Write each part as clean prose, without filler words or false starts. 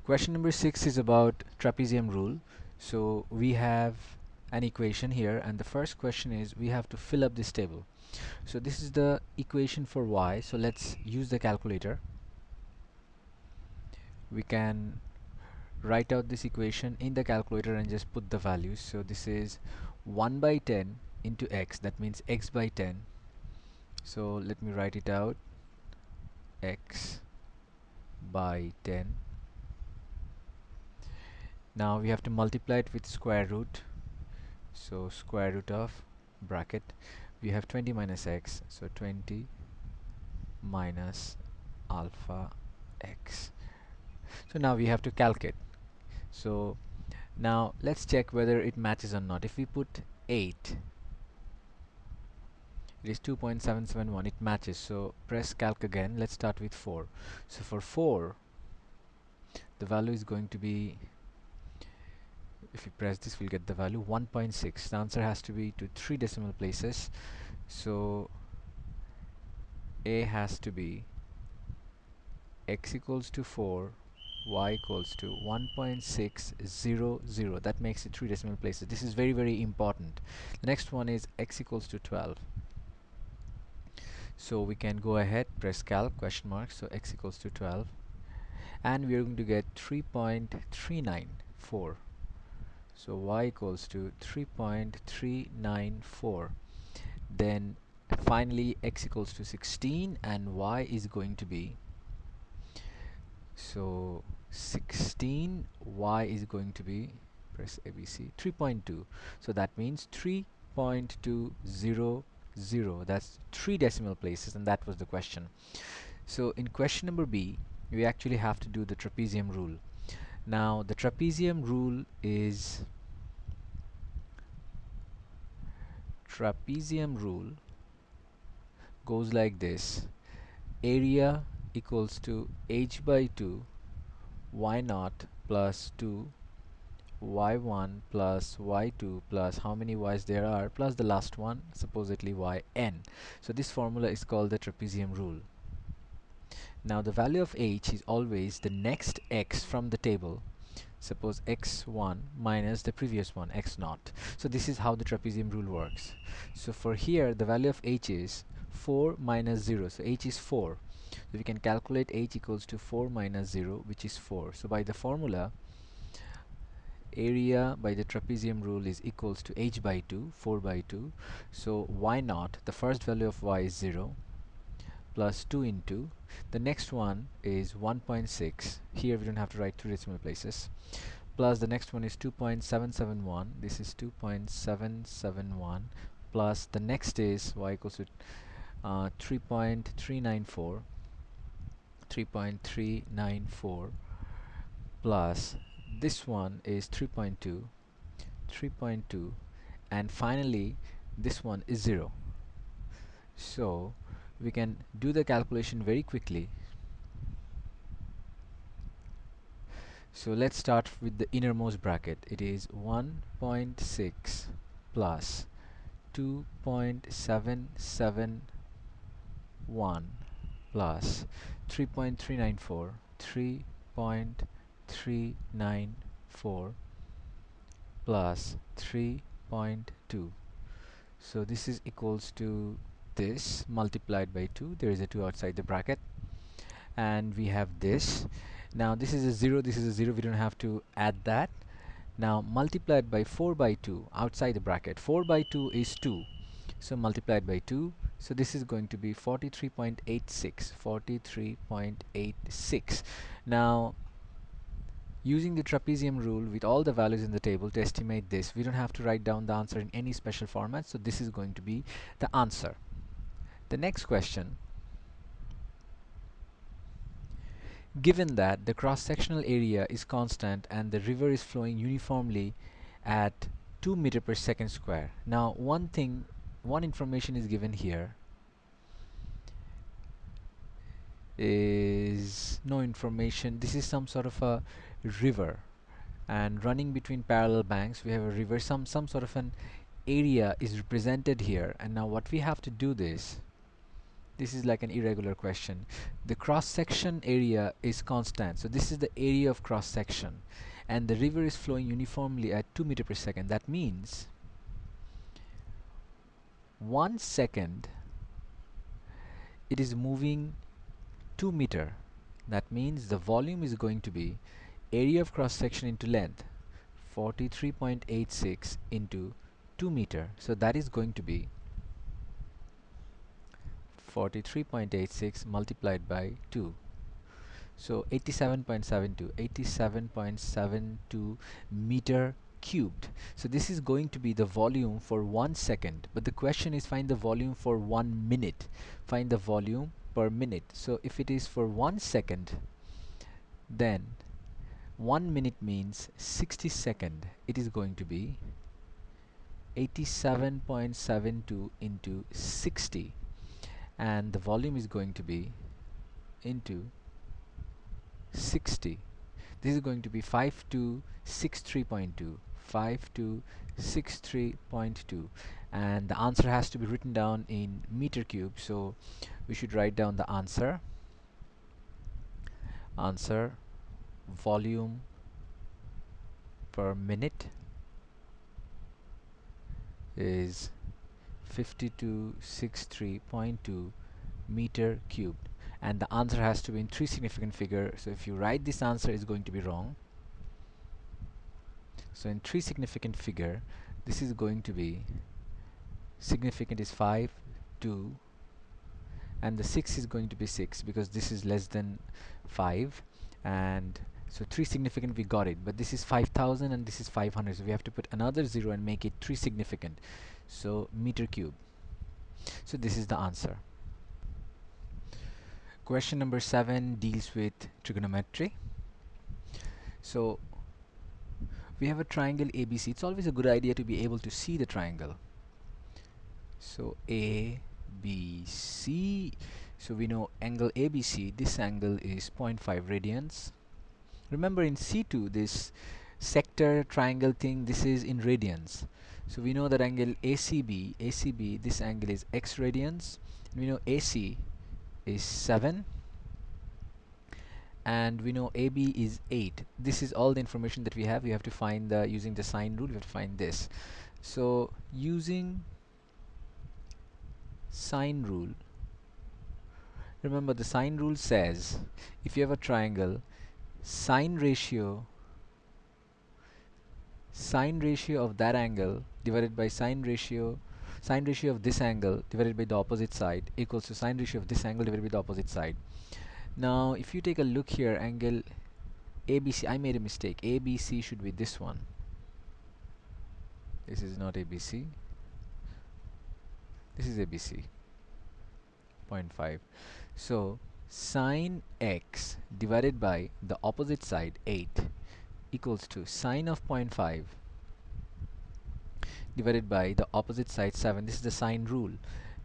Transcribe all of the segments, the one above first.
Question number 6 is about trapezium rule. So we have an equation here, and the first question is we have to fill up this table. So this is the equation for y. So let's use the calculator. We can write out this equation in the calculator and just put the values. So this is 1 by 10 into x, that means x by 10. So let me write it out, x by 10. Now we have to multiply it with square root. So square root of bracket, we have 20 minus x, so 20 minus alpha x. So now we have to calculate. So now let's check whether it matches or not. If we put 8, it is 2.771, it matches. So press calc again. Let's start with 4. So for 4, the value is going to be, if we press this, we'll get the value 1.6. The answer has to be to 3 decimal places. So a has to be x equals to 4, y equals to 1.600. That makes it 3 decimal places. This is very, very important. The next one is x equals to 12. So we can go ahead, press calc, question mark, so x equals to 12, and we are going to get 3.394. So y equals to 3.394. Then finally x equals to 16, and y is going to be, so 16, y is going to be, press ABC, 3.2. So that means 3.200. That's 3 decimal places, and that was the question. So in question number B, we actually have to do the trapezium rule. Now the trapezium rule goes like this: area equals to h by 2 y naught plus 2 y1 plus y2 plus how many y's there are plus the last one, supposedly yn. So this formula is called the trapezium rule. Now the value of h is always the next x from the table. Suppose x1 minus the previous one, x0. So this is how the trapezium rule works. So for here, the value of h is 4 minus 0. So h is 4. So we can calculate h equals to 4 minus 0, which is 4. So by the formula, area by the trapezium rule is equals to h by 2, 4 by 2. So y0, the first value of y is 0, plus 2 into, the next one is 1.6. Here we don't have to write 2 decimal places. Plus the next one is 2.771. This is 2.771. Plus the next is y equals to 3.394. 3.394 plus this one is 3.2, and finally this one is 0. So we can do the calculation very quickly. So let's start with the innermost bracket. It is 1.6 plus 2.771 plus 3.394, 3.394 plus 3.2. So this is equals to this multiplied by 2. There is a 2 outside the bracket, and we have this. Now this is a 0, this is a 0, we don't have to add that. Now multiplied by 4 by 2 outside the bracket. 4 by 2 is 2, so multiplied by 2. So this is going to be 43.86. 43.86. Now using the trapezium rule with all the values in the table to estimate this, we don't have to write down the answer in any special format, so this is going to be the answer. The next question: given that the cross-sectional area is constant and the river is flowing uniformly at 2 meter per second square. Now one information is given here, is no information. This is some sort of a river, and running between parallel banks we have a river. Some sort of an area is represented here, and now what we have to do this, This is like an irregular question. The cross section area is constant, so this is the area of cross section, and the river is flowing uniformly at 2 meter per second. That means 1 second it is moving 2 meter. That means the volume is going to be area of cross section into length, 43.86 into 2 meter. So that is going to be 43.86 multiplied by 2. So 87.72 meter cubed. So this is going to be the volume for 1 second, but the question is find the volume for 1 minute. Find the volume per minute. So if it is for 1 second, then 1 minute means 60 second. It is going to be 87.72 into 60, and the volume is going to be into 60. This is going to be 5263.2, 5263.2, and the answer has to be written down in meter cube. So we should write down the answer. Volume per minute is 5263.2 meter cubed, and the answer has to be in 3 significant figure. So if you write this answer, is going to be wrong. So in 3 significant figure, this is going to be significant is 5, 2, and the 6 is going to be 6 because this is less than 5, and so 3 significant we got it, but this is 5000 and this is 500, so we have to put another 0 and make it 3 significant, so meter cube. So this is the answer. Question number 7 deals with trigonometry. So we have a triangle ABC. It's always a good idea to be able to see the triangle. So ABC, so we know angle ABC, this angle is 0.5 radians. Remember in C2, this sector triangle thing, this is in radians. So we know that angle ACB, this angle is x radians. We know AC is 7, and we know AB is 8. This is all the information that we have. We have to find the, using the sine rule, we have to find this. So using sine rule, remember the sine rule says if you have a triangle, sine ratio of that angle divided by sine ratio of this angle divided by the opposite side equals to sine ratio of this angle divided by the opposite side. Now if you take a look here, angle ABC, I made a mistake. ABC should be this one. This is not ABC. This is ABC. 0.5. So sine x divided by the opposite side 8 equals to sine of 0.5 divided by the opposite side 7. This is the sine rule.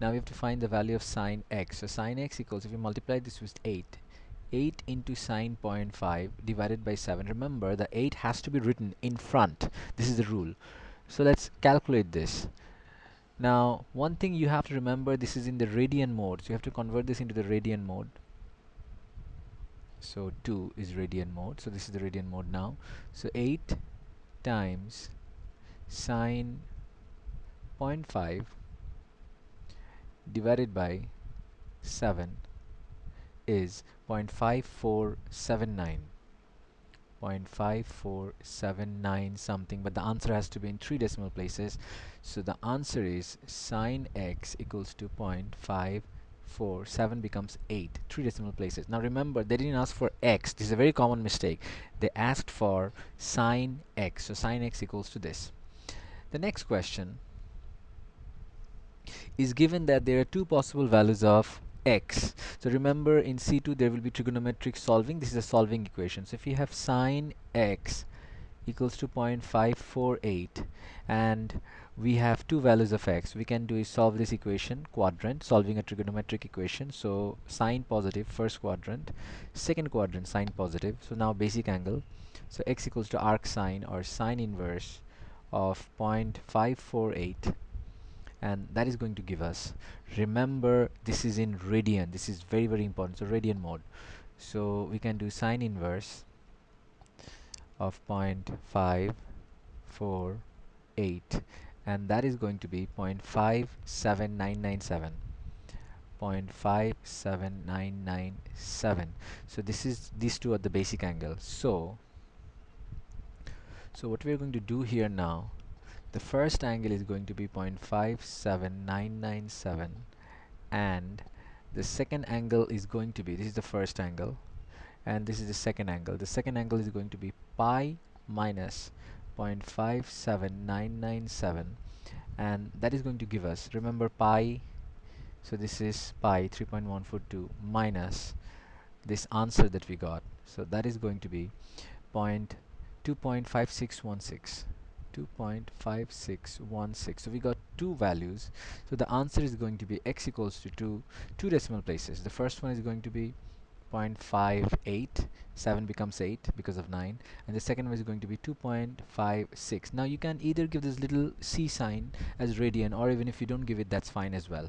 Now we have to find the value of sine x. So sine x equals, if you multiply this with 8 into sine 0.5 divided by 7. Remember the 8 has to be written in front. This is the rule. So let's calculate this. Now one thing you have to remember, this is in the radian mode, so you have to convert this into the radian mode. So 2 is radian mode, so this is the radian mode now. So 8 times sine 0.5 divided by 7 is 0.5479 something, but the answer has to be in 3 decimal places. So the answer is sine x equals to 0.54, 7 becomes 8, 3 decimal places. Now remember, they didn't ask for x. This is a very common mistake. They asked for sine x, so sine x equals to this. The next question is given that there are 2 possible values of x. So remember in C2 there will be trigonometric solving. This is a solving equation. So if you have sine x equals to 0.548 and we have 2 values of x, we can do is solve this equation quadrant, solving a trigonometric equation. So sine positive first quadrant, second quadrant sine positive. So now basic angle, so x equals to arc sine or sine inverse of 0.548 and that is going to give us, remember this is in radian, this is very very important, so radian mode. So we can do sine inverse of 0.548, and that is going to be 0.57997. 0.57997. So this is, these two are the basic angle. So what we're going to do here now, the first angle is going to be 0.57997, and the second angle is going to be, this is the first angle and this is the second angle. The second angle is going to be pi minus 0.57997, and that is going to give us, remember pi, so this is pi 3.142 minus this answer that we got, so that is going to be 2.5616. 2.5616. So we got two values, so the answer is going to be x equals to two decimal places. The first one is going to be 0.58, 7 becomes 8 because of 9, and the second one is going to be 2.56. Now you can either give this little c sign as radian, or even if you don't give it, that's fine as well.